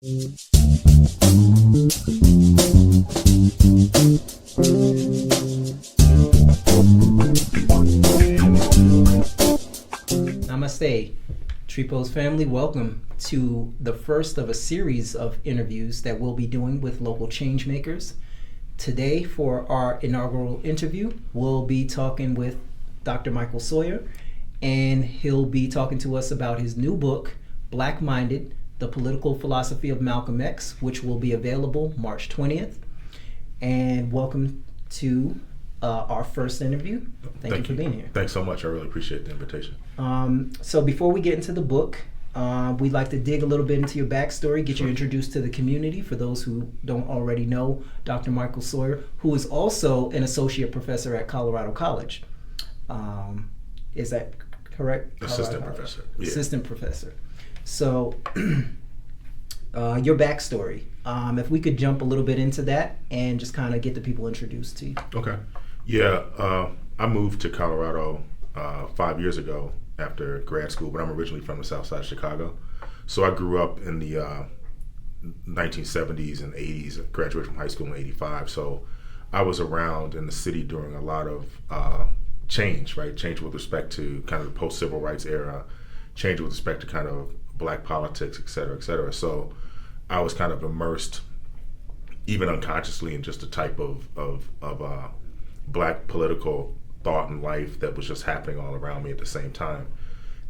Namaste, Tripos family. Welcome to the first of a series of interviews that we'll be doing with local change makers. Today, for our inaugural interview, we'll be talking with Dr. Michael Sawyer, and he'll be talking to us about his new book, Black Minded, The Political Philosophy of Malcolm X, which will be available March 20th. And welcome to our first interview. Thank you for being here. Thanks so much. I really appreciate the invitation. So before we get into the book, we'd like to dig a little bit into your backstory, get you introduced to the community for those who don't already know Dr. Michael Sawyer, who is also an associate professor at Colorado College. Is that correct? Assistant professor. Yeah. Assistant professor. So your backstory, if we could jump a little bit into that and just kind of get the people introduced to you. Okay. Yeah, I moved to Colorado 5 years ago after grad school, but I'm originally from the south side of Chicago. So I grew up in the 1970s and 80s. I graduated from high school in 85. So I was around in the city during a lot of change, right? Change with respect to kind of the post-civil rights era, change with respect to kind of black politics, et cetera, et cetera. So I was kind of immersed, even unconsciously, in just a type of black political thought and life that was just happening all around me at the same time.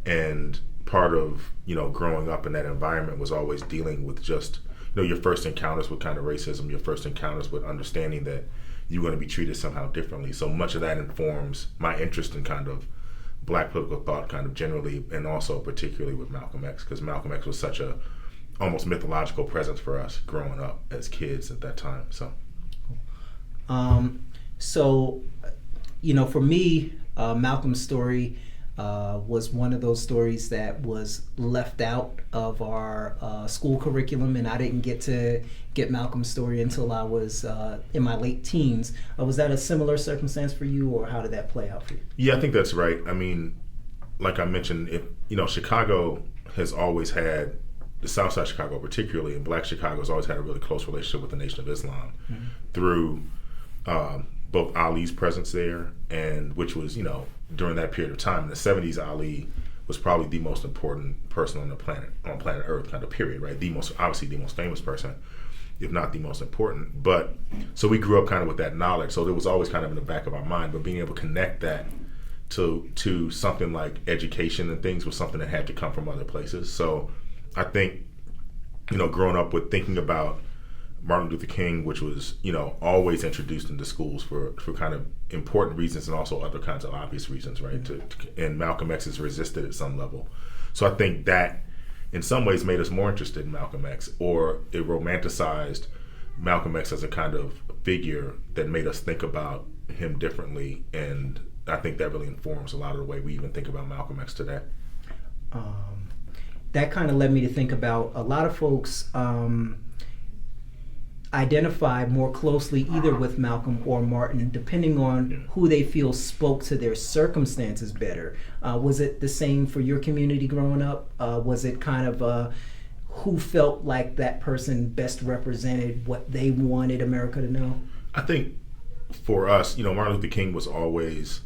And part of, growing up in that environment was always dealing with just, your first encounters with kind of racism, your first encounters with understanding that you're going to be treated somehow differently. So much of that informs my interest in kind of black political thought kind of generally, and also particularly with Malcolm X, because Malcolm X was such a almost mythological presence for us growing up as kids at that time. For me, Malcolm's story was one of those stories that was left out of our school curriculum, and I didn't get to get Malcolm's story until I was in my late teens. Was that a similar circumstance for you, or how did that play out for you? Yeah, I think that's right. I mean, like I mentioned, Chicago has always had, the South Side of Chicago particularly, and Black Chicago has always had a really close relationship with the Nation of Islam through both Ali's presence there, and which was, during that period of time in the 70s, Ali was probably the most important person on planet Earth, kind of period, right? The most famous person, if not the most important. But so we grew up kind of with that knowledge. So it was always kind of in the back of our mind, but being able to connect that to something like education and things was something that had to come from other places. So I think, growing up with thinking about Martin Luther King, which was, always introduced into schools for kind of important reasons and also other kinds of obvious reasons, right? And Malcolm X is resisted at some level. So I think that in some ways made us more interested in Malcolm X, or it romanticized Malcolm X as a kind of figure that made us think about him differently. And I think that really informs a lot of the way we even think about Malcolm X today. That kind of led me to think about a lot of folks identify more closely either with Malcolm or Martin, depending on who they feel spoke to their circumstances better. Was it the same for your community growing up? Was it kind of who felt like that person best represented what they wanted America to know? I think for us, Martin Luther King was always,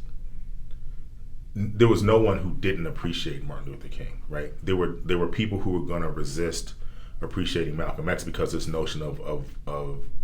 there was no one who didn't appreciate Martin Luther King, right? There were people who were going to resist appreciating Malcolm X because this notion of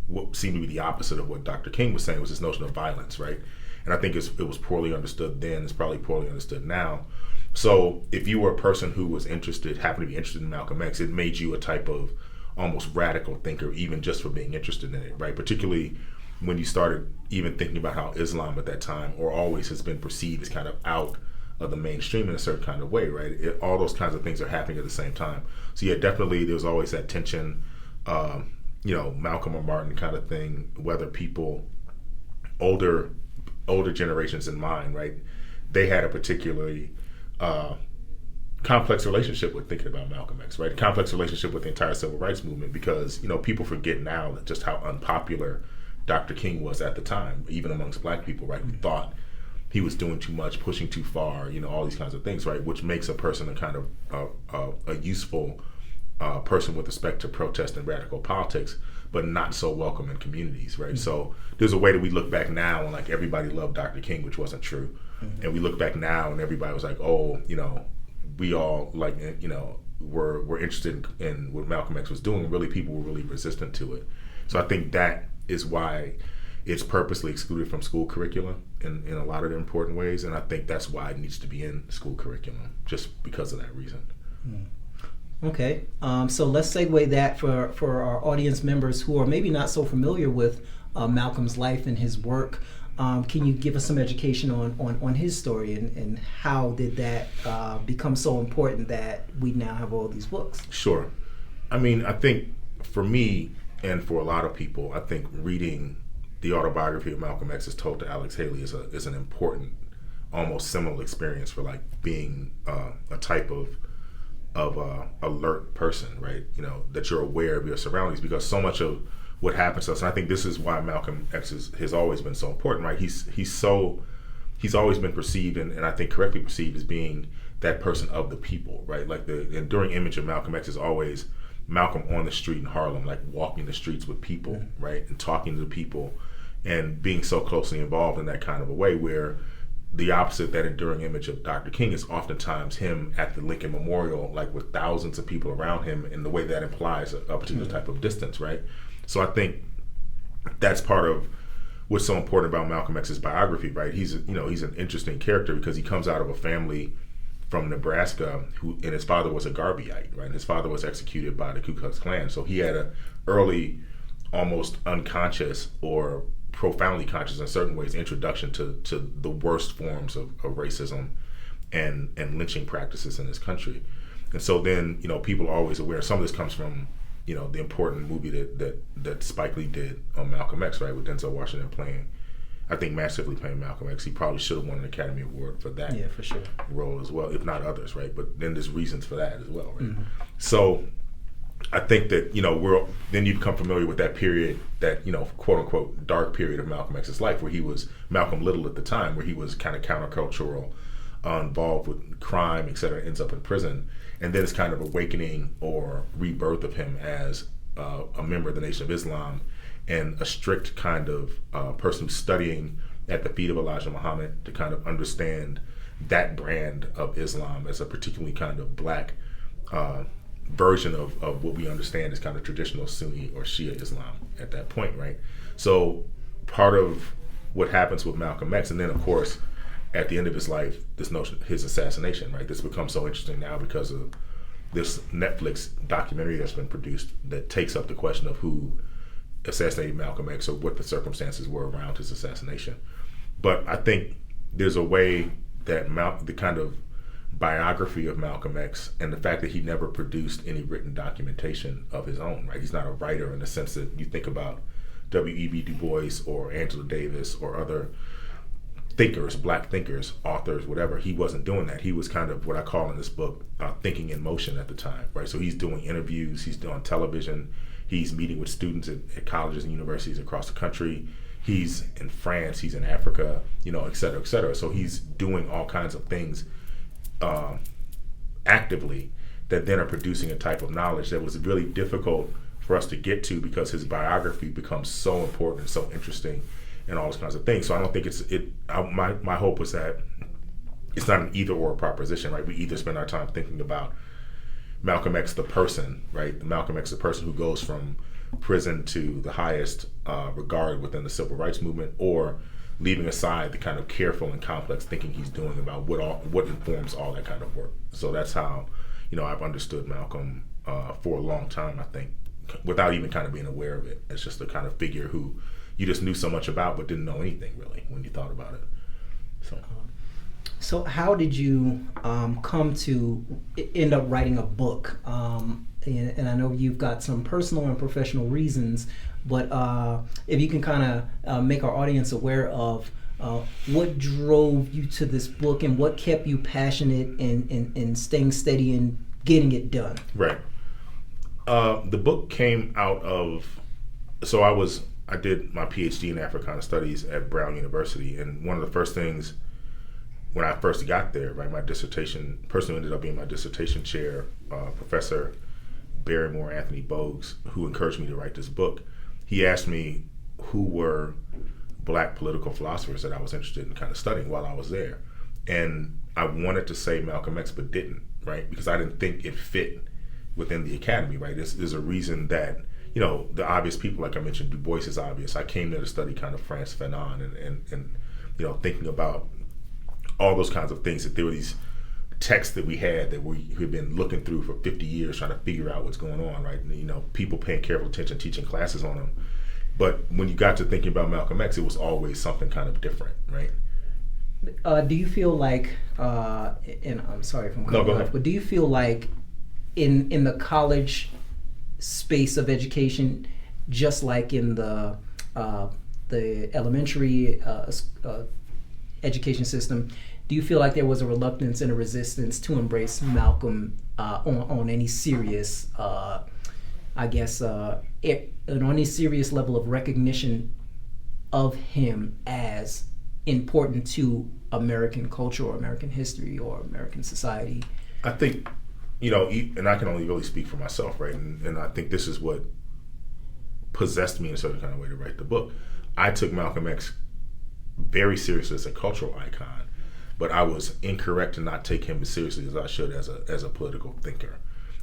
what seemed to be the opposite of what Dr. King was saying was this notion of violence, right? And I think it was poorly understood then. It's probably poorly understood now. So if you were a person who was happened to be interested in Malcolm X, it made you a type of almost radical thinker, even just for being interested in it, right? Particularly when you started even thinking about how Islam at that time, or always has been perceived as kind of out of the mainstream in a certain kind of way, right? All those kinds of things are happening at the same time. So yeah, definitely there was always that tension, Malcolm or Martin kind of thing, whether people, older generations in mind, right? They had a particularly complex relationship with thinking about Malcolm X, right? A complex relationship with the entire civil rights movement because, people forget now that just how unpopular Dr. King was at the time, even amongst black people, right? Who thought he was doing too much, pushing too far, all these kinds of things, right? Which makes a person a kind of a useful person with respect to protest and radical politics, but not so welcome in communities, right? So there's a way that we look back now and like everybody loved Dr. King, which wasn't true. And we look back now and everybody was like, oh, we all like, were interested in what Malcolm X was doing. Really, people were really resistant to it. So I think that is why it's purposely excluded from school curriculum in a lot of the important ways. And I think that's why it needs to be in school curriculum, just because of that reason. Okay, so let's segue that for our audience members who are maybe not so familiar with Malcolm's life and his work. Can you give us some education on his story and how did that become so important that we now have all these books? Sure. I mean, I think for me and for a lot of people, I think reading the autobiography of Malcolm X as told to Alex Haley is an important, almost seminal experience for like being a type of alert person, right? That you're aware of your surroundings, because so much of what happens to us, and I think this is why Malcolm X has always been so important, right? He's always been perceived, and I think correctly perceived, as being that person of the people, right? Like the enduring image of Malcolm X is always Malcolm on the street in Harlem, like walking the streets with people, right? And talking to the people and being so closely involved in that kind of a way, where the opposite, that enduring image of Dr. King, is oftentimes him at the Lincoln Memorial, like with thousands of people around him, in the way that implies a particular type of distance, right? So I think that's part of what's so important about Malcolm X's biography, right? He's an interesting character because he comes out of a family from Nebraska and his father was a Garveyite, right? And his father was executed by the Ku Klux Klan. So he had an early, almost unconscious or profoundly conscious in certain ways introduction to the worst forms of racism and lynching practices in this country. And so then, people are always aware. Some of this comes from, the important movie that Spike Lee did on Malcolm X, right, with Denzel Washington massively playing Malcolm X. He probably should have won an Academy Award for that for sure. role as well, if not others, right? But then there's reasons for that as well, right? So I think that, then you become familiar with that period, that, quote unquote, dark period of Malcolm X's life, where he was Malcolm Little at the time, where he was kind of countercultural, involved with crime, et cetera, ends up in prison. And then it's kind of awakening or rebirth of him as a member of the Nation of Islam and a strict kind of person who's studying at the feet of Elijah Muhammad to kind of understand that brand of Islam as a particularly kind of black version of what we understand as kind of traditional Sunni or Shia Islam at that point, right? So part of what happens with Malcolm X, and then of course at the end of his life, this notion, his assassination, right? This becomes so interesting now because of this Netflix documentary that's been produced that takes up the question of who assassinated Malcolm X or what the circumstances were around his assassination. But I think there's a way that the kind of biography of Malcolm X and the fact that he never produced any written documentation of his own, right? He's not a writer in the sense that you think about W.E.B. Du Bois or Angela Davis or other thinkers, black thinkers, authors, whatever. He wasn't doing that. He was kind of what I call in this book thinking in motion at the time, right? So he's doing interviews, he's doing television, he's meeting with students at colleges and universities across the country. He's in France, he's in Africa, et cetera, et cetera. So he's doing all kinds of things actively that then are producing a type of knowledge that was really difficult for us to get to because his biography becomes so important and so interesting and all those kinds of things. So I don't think my hope was that it's not an either or proposition, right? We either spend our time thinking about Malcolm X the person, right? Malcolm X the person who goes from prison to the highest regard within the civil rights movement, or leaving aside the kind of careful and complex thinking he's doing about what informs all that kind of work. So that's how, I've understood Malcolm for a long time, I think, without even kind of being aware of it. It's just a kind of figure who you just knew so much about but didn't know anything really when you thought about it. So how did you come to end up writing a book? And I know you've got some personal and professional reasons, but if you can kind of make our audience aware of what drove you to this book and what kept you passionate and staying steady and getting it done. Right. The book came out of, so I did my PhD in Africana Studies at Brown University, and one of the first things when I first got there, right, my dissertation, person who ended up being my dissertation chair, professor Barrymore, Anthony Bogues, who encouraged me to write this book, he asked me who were black political philosophers that I was interested in kind of studying while I was there. And I wanted to say Malcolm X, but didn't, right? Because I didn't think it fit within the academy, right? There's a reason that, the obvious people, like I mentioned, Du Bois is obvious. I came there to study kind of Frantz Fanon and thinking about all those kinds of things, that there were these texts that we had that we had been looking through for 50 years trying to figure out what's going on, right? And, people paying careful attention, teaching classes on them. But when you got to thinking about Malcolm X, it was always something kind of different, right? Do you feel like, and I'm sorry if I'm cutting off, but do you feel like in the college space of education, just like in the elementary education system, do you feel like there was a reluctance and a resistance to embrace Malcolm on any serious, on any serious level of recognition of him as important to American culture or American history or American society? I think, and I can only really speak for myself, right? And I think this is what possessed me in a certain kind of way to write the book. I took Malcolm X very seriously as a cultural icon, but I was incorrect to not take him as seriously as I should as a political thinker,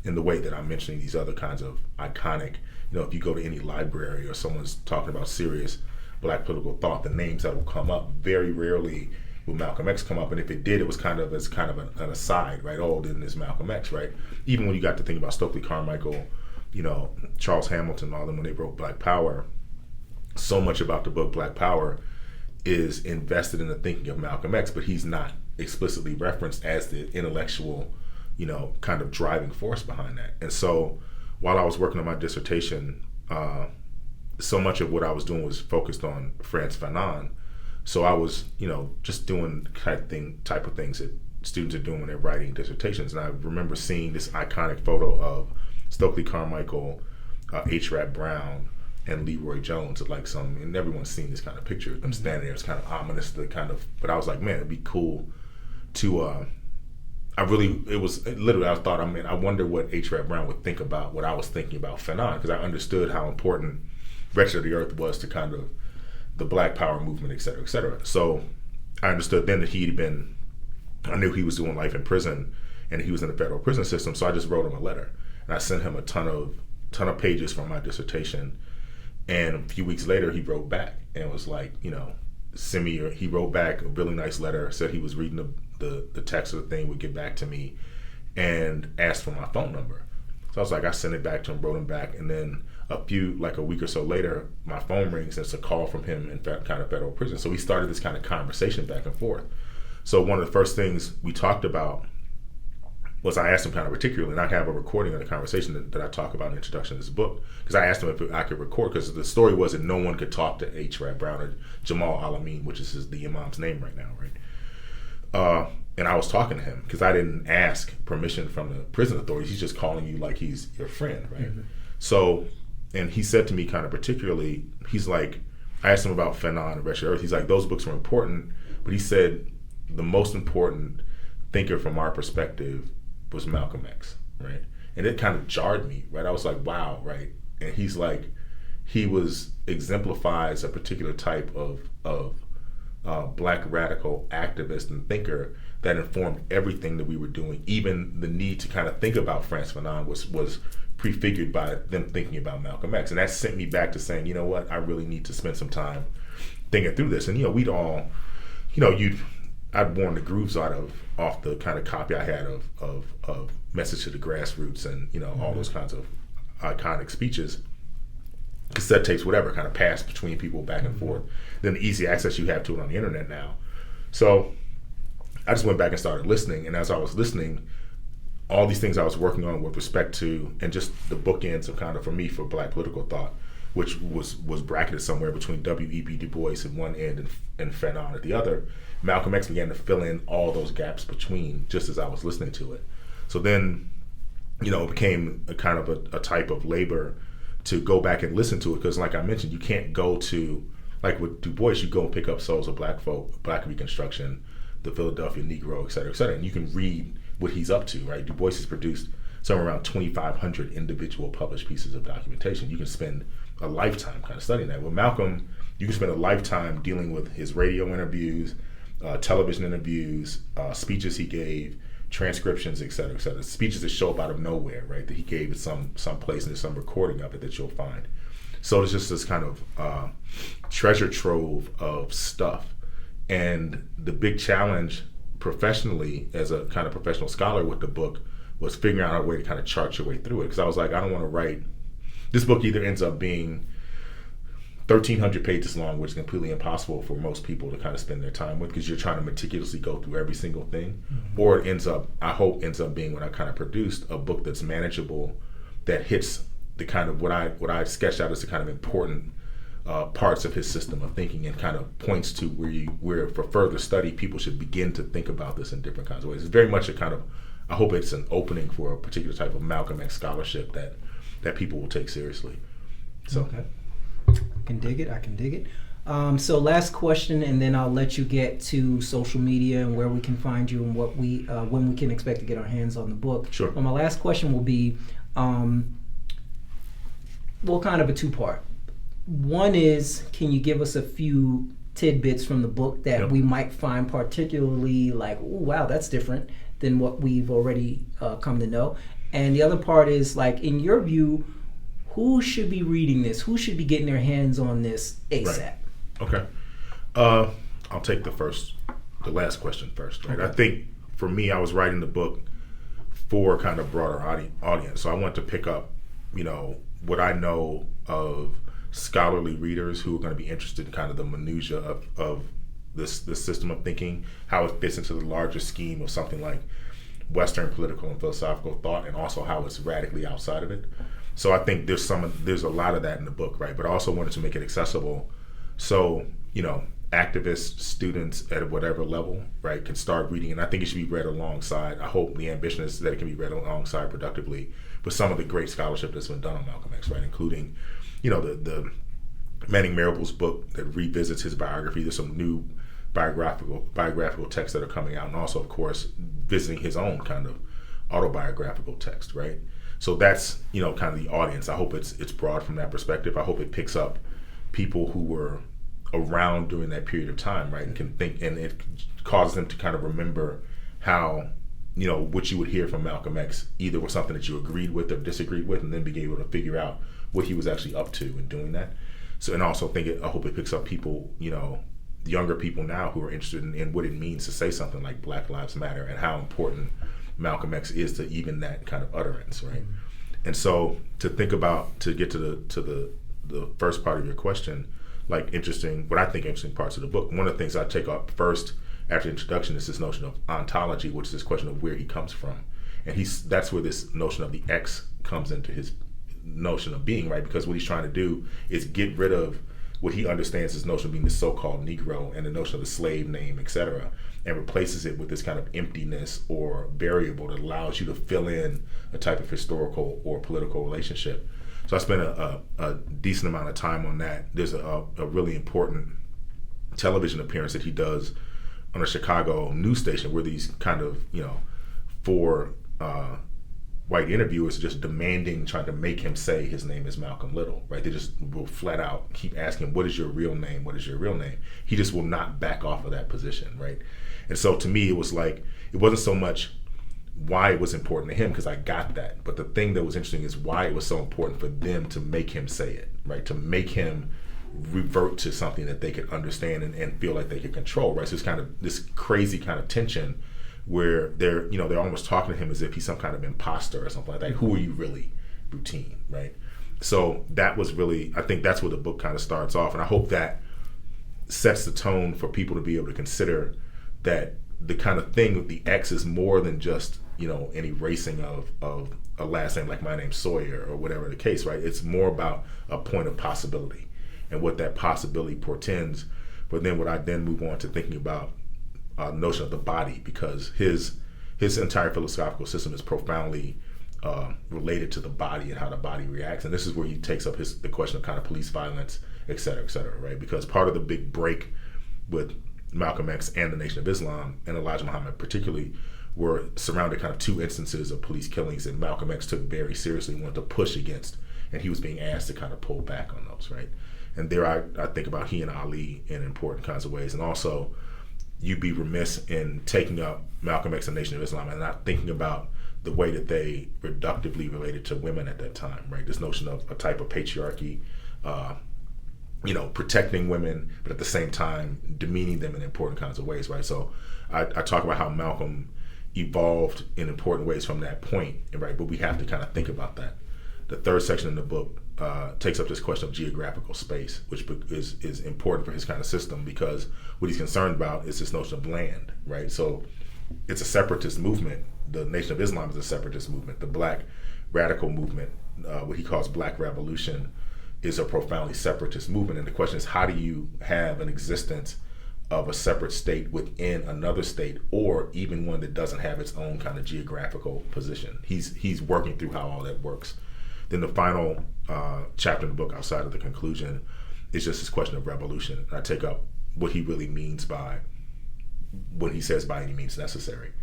in the way that I'm mentioning these other kinds of iconic, if you go to any library or someone's talking about serious black political thought, the names that will come up, very rarely will Malcolm X come up, and if it did, it was kind of as kind of an aside, right? Oh, then there's Malcolm X, right? Even when you got to think about Stokely Carmichael, Charles Hamilton, all them, when they wrote Black Power, so much about the book Black Power is invested in the thinking of Malcolm X, but he's not explicitly referenced as the intellectual, kind of driving force behind that. And so while I was working on my dissertation, so much of what I was doing was focused on Frantz Fanon. So I was, just doing type of things that students are doing when they're writing dissertations. And I remember seeing this iconic photo of Stokely Carmichael, H. Rap Brown, and Leroy Jones at and everyone's seen this kind of picture of them standing there. It's kind of ominous, but I was like, man, it'd be cool to, I wonder what H. Rap Brown would think about what I was thinking about Fanon, because I understood how important Wretched of the Earth was to kind of the Black Power movement, et cetera, et cetera. So I understood then that I knew he was doing life in prison and he was in the federal prison system. So I just wrote him a letter and I sent him a ton of pages from my dissertation. And a few weeks later, he wrote back and was like, he wrote back a really nice letter, said he was reading the text of the thing, would get back to me, and asked for my phone number. So I was like, I sent it back to him, wrote him back, and then a week or so later, my phone rings and it's a call from him in kind of federal prison. So we started this kind of conversation back and forth. So one of the first things we talked about was I asked him kind of particularly, and I have a recording of the conversation that I talk about in the introduction to this book, because I asked him if I could record, because the story was that no one could talk to H. Rap Brown or Jamal Al-Amin, which is the imam's name right now, right? And I was talking to him because I didn't ask permission from the prison authorities. He's just calling you like he's your friend, right? Mm-hmm. So, and he said to me kind of particularly, he's like, I asked him about Fanon and Wretched Earth. He's like, those books were important, but he said the most important thinker from our perspective was Malcolm X, right? And it kind of jarred me, right? I was like, wow, right? And he's like, he exemplifies a particular type of black radical activist and thinker that informed everything that we were doing. Even the need to kind of think about Frantz Fanon was prefigured by them thinking about Malcolm X. And that sent me back to saying, you know what, I really need to spend some time thinking through this. And, we'd all, I'd worn the grooves off the kind of copy I had of Message to the Grassroots and, all those kinds of iconic speeches, cassette tapes, whatever, kind of passed between people back and forth. Then the easy access you have to it on the internet now. So I just went back and started listening. And as I was listening, all these things I was working on with respect to, and just the bookends of kind of, for me, for black political thought, which was bracketed somewhere between W.E.B. Du Bois at one end and Fanon at the other, Malcolm X began to fill in all those gaps between just as I was listening to it. So then, it became a kind of a type of labor to go back and listen to it, because like I mentioned, you can't go to, like with Du Bois, you go and pick up Souls of Black Folk, Black Reconstruction, the Philadelphia Negro, et cetera, and you can read what he's up to, right? Du Bois has produced somewhere around 2,500 individual published pieces of documentation. You can spend a lifetime kind of studying that. With Malcolm, you can spend a lifetime dealing with his radio interviews, television interviews, speeches he gave, transcriptions, et cetera, et cetera. Speeches that show up out of nowhere, right? That he gave at some place, and there's some recording of it that you'll find. So there's just this kind of treasure trove of stuff. And the big challenge professionally, as a kind of professional scholar with the book, was figuring out a way to kind of chart your way through it. Because I was like, I don't want to write, this book either ends up being 1,300 pages long, which is completely impossible for most people to kind of spend their time with, because you're trying to meticulously go through every single thing. Mm-hmm. Or it ends up, I hope, ends up being, when I kind of produced a book that's manageable, that hits the kind of what I sketched out as the kind of important parts of his system of thinking, and kind of points to where for further study people should begin to think about this in different kinds of ways. It's very much a kind of, I hope it's an opening for a particular type of Malcolm X scholarship that people will take seriously. So. Okay. I can dig it. So last question, and then I'll let you get to social media and where we can find you and what when we can expect to get our hands on the book. Sure. Well, my last question will be, kind of a two-part. One is, can you give us a few tidbits from the book that we might find particularly like, oh, wow, that's different than what we've already come to know? And the other part is, like, in your view, who should be reading this? Who should be getting their hands on this ASAP? Right. Okay. I'll take the last question first. Right. Okay. I think for me, I was writing the book for kind of broader audience. So I want to pick up, what I know of scholarly readers who are going to be interested in kind of the minutia of this system of thinking, how it fits into the larger scheme of something like Western political and philosophical thought, and also how it's radically outside of it. So I think there's a lot of that in the book, right? But I also wanted to make it accessible, so activists, students at whatever level, right, can start reading. And I think it should be read alongside. I hope the ambition is that it can be read alongside productively with some of the great scholarship that's been done on Malcolm X, right, including, the Manning Marable's book that revisits his biography. There's some new biographical texts that are coming out, and also, of course, visiting his own kind of autobiographical text, right? So that's, kind of the audience. I hope it's broad from that perspective. I hope it picks up people who were around during that period of time, right, and can think, and it causes them to kind of remember how, what you would hear from Malcolm X either was something that you agreed with or disagreed with, and then be able to figure out what he was actually up to in doing that. So, and also I hope it picks up people, younger people now who are interested in what it means to say something like Black Lives Matter, and how important Malcolm X is to even that kind of utterance, right? Mm-hmm. And so to get to the first part of your question, what I think interesting parts of the book, one of the things I take up first after the introduction is this notion of ontology, which is this question of where he comes from. And that's where this notion of the X comes into his notion of being, right? Because what he's trying to do is get rid of what he understands as notion of being the so-called Negro and the notion of the slave name, etc., and replaces it with this kind of emptiness or variable that allows you to fill in a type of historical or political relationship. So I spent a decent amount of time on that. There's a really important television appearance that he does on a Chicago news station where these kind of, four white interviewers are just trying to make him say his name is Malcolm Little, right? They just will flat out keep asking him, what is your real name? What is your real name? He just will not back off of that position, right? And so to me, it was like, it wasn't so much why it was important to him, because I got that. But the thing that was interesting is why it was so important for them to make him say it, right? To make him revert to something that they could understand and feel like they could control, right? So it's kind of this crazy kind of tension where they're almost talking to him as if he's some kind of imposter or something like that. Who are you really? Routine, right? So that was really, I think that's where the book kind of starts off. And I hope that sets the tone for people to be able to consider that the kind of thing with the X is more than just, an erasing of a last name like my name's Sawyer or whatever the case, right? It's more about a point of possibility and what that possibility portends. But then what I then move on to thinking about notion of the body, because his entire philosophical system is profoundly related to the body and how the body reacts. And this is where he takes up the question of kind of police violence, et cetera, right? Because part of the big break with Malcolm X and the Nation of Islam, and Elijah Muhammad particularly, were surrounded kind of two instances of police killings that Malcolm X took very seriously, wanted to push against, and he was being asked to kind of pull back on those, right? And there I think about he and Ali in important kinds of ways. And also, you'd be remiss in taking up Malcolm X and Nation of Islam and not thinking about the way that they reductively related to women at that time, right? This notion of a type of patriarchy, protecting women, but at the same time demeaning them in important kinds of ways, right? So I talk about how Malcolm evolved in important ways from that point, right? But we have to kind of think about that. The third section in the book takes up this question of geographical space, which is important for his kind of system, because what he's concerned about is this notion of land, right? So it's a separatist movement. The Nation of Islam is a separatist movement. The Black radical movement, what he calls Black Revolution, is a profoundly separatist movement. And the question is, how do you have an existence of a separate state within another state, or even one that doesn't have its own kind of geographical position? He's working through how all that works. Then the final chapter in the book, outside of the conclusion, is just this question of revolution. I take up what he really means by when he says by any means necessary.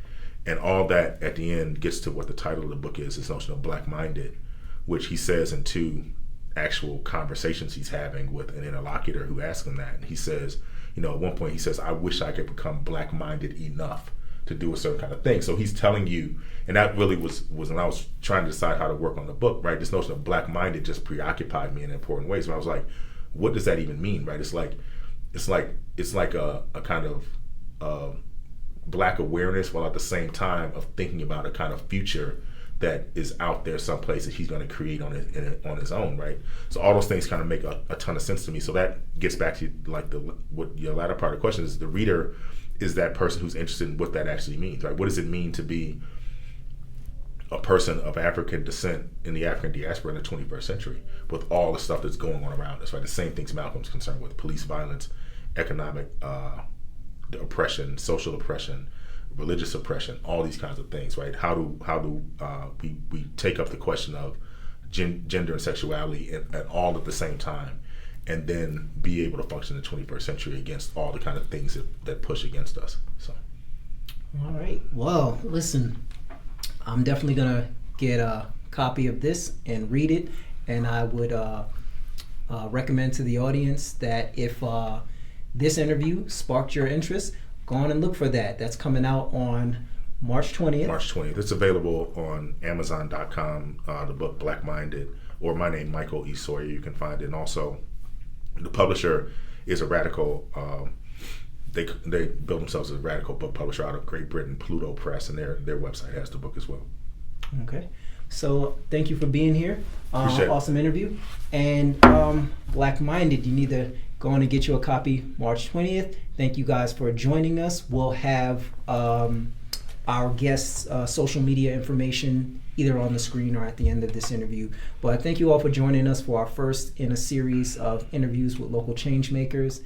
And all that at the end gets to what the title of the book is, this notion of black-minded, which he says in two actual conversations he's having with an interlocutor who asks him that. And he says, at one point he says, I wish I could become black-minded enough to do a certain kind of thing. So he's telling you, and that really was when I was trying to decide how to work on the book, right? This notion of black-minded just preoccupied me in important ways. And I was like, what does that even mean, right? It's like a kind of Black awareness, while at the same time of thinking about a kind of future that is out there someplace that he's going to create on his own, right? So all those things kind of make a ton of sense to me. So that gets back to like what your latter part of the question is. The reader is that person who's interested in what that actually means, right? What does it mean to be a person of African descent in the African diaspora in the 21st century with all the stuff that's going on around us, right? The same things Malcolm's concerned with: police violence, economic oppression, social oppression, religious oppression, all these kinds of things, right? How do we take up the question of gender and sexuality at all at the same time, and then be able to function in the 21st century against all the kind of things that push against us. So, all right. Well, listen, I'm definitely gonna get a copy of this and read it, and I would recommend to the audience that if this interview sparked your interest, go on and look for that. That's coming out on March 20th. March 20th. It's available on Amazon.com, the book Black Minded, or my name, Michael E. Sawyer. You can find it. And also, the publisher is a radical, they build themselves as a radical book publisher out of Great Britain, Pluto Press, and their website has the book as well. Okay. So thank you for being here. Awesome interview. And Black Minded, you need to go on and get you a copy March 20th. Thank you guys for joining us. We'll have our guests' social media information either on the screen or at the end of this interview. But thank you all for joining us for our first in a series of interviews with local change makers.